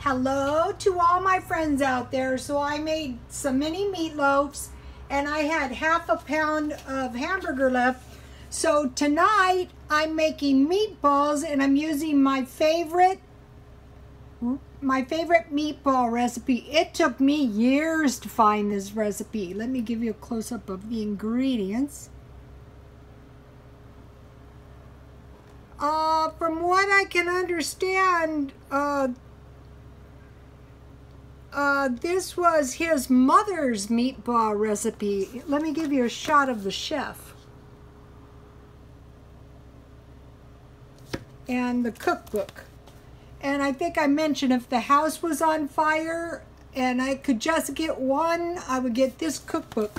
Hello to all my friends out there. So I made some mini meatloaves and I had half a pound of hamburger left. So tonight I'm making meatballs and I'm using my favorite meatball recipe. It took me years to find this recipe. Let me give you a close-up of the ingredients. From what I can understand, this was his mother's meatball recipe. Let me give you a shot of the chef and the cookbook. And I think I mentioned if the house was on fire and I could just get one, I would get this cookbook.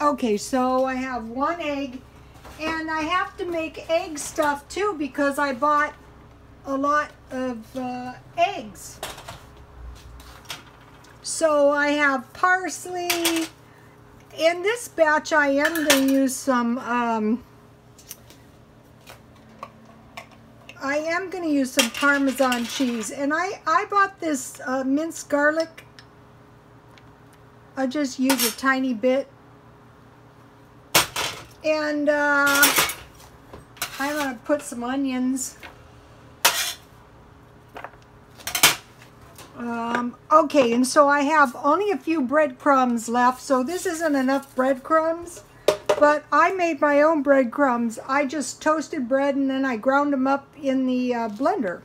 Okay, so I have one egg, and I have to make egg stuff too because I bought a lot of eggs. So I have parsley. In this batch I am going to use some Parmesan cheese, and I bought this minced garlic. I just use a tiny bit, and I'm going to put some onions. Okay, and so I have only a few breadcrumbs left, so this isn't enough breadcrumbs, but I made my own breadcrumbs. I just toasted bread and then I ground them up in the blender.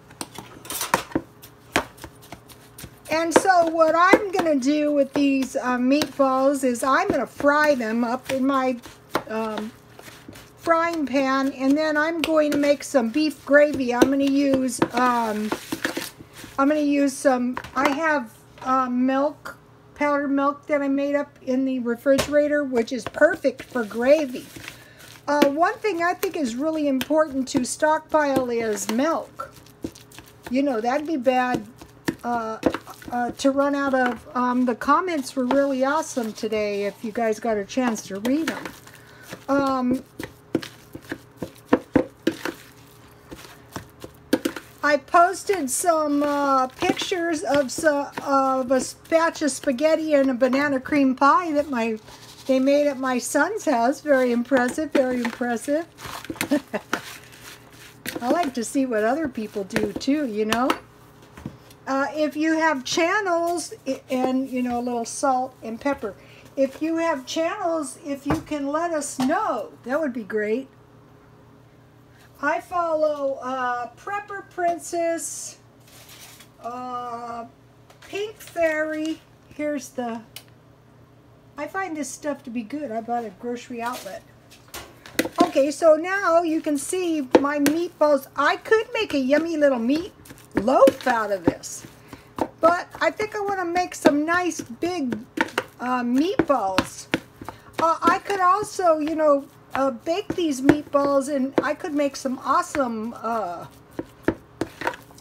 And so what I'm going to do with these meatballs is I'm going to fry them up in my frying pan, and then I'm going to make some beef gravy. I'm going to use some, I have milk, powdered milk that I made up in the refrigerator, which is perfect for gravy. One thing I think is really important to stockpile is milk. You know, that'd be bad to run out of. The comments were really awesome today if you guys got a chance to read them. I posted some pictures of a batch of spaghetti and a banana cream pie that they made at my son's house. Very impressive, very impressive. I like to see what other people do too, you know. If you have channels, and you know, a little salt and pepper. If you have channels, if you can let us know, that would be great. I follow Prepper Princess, Pink Fairy. Here's the, I find this stuff to be good. I bought it at grocery outlet. Okay, so now you can see my meatballs. I could make a yummy little meat loaf out of this, but I think I want to make some nice big meatballs. I could also, you know, bake these meatballs, and I could make some awesome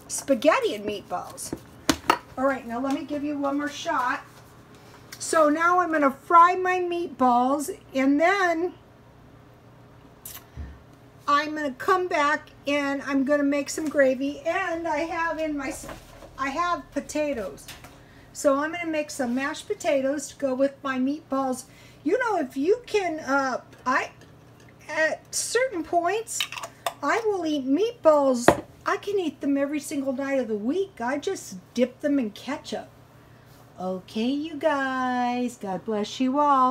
spaghetti and meatballs. All right, now let me give you one more shot. So now I'm going to fry my meatballs, and then I'm going to come back and I'm going to make some gravy, and I have potatoes. So I'm going to make some mashed potatoes to go with my meatballs. You know, if you can, at certain points, I will eat meatballs. I can eat them every single night of the week. I just dip them in ketchup. Okay, you guys. God bless you all.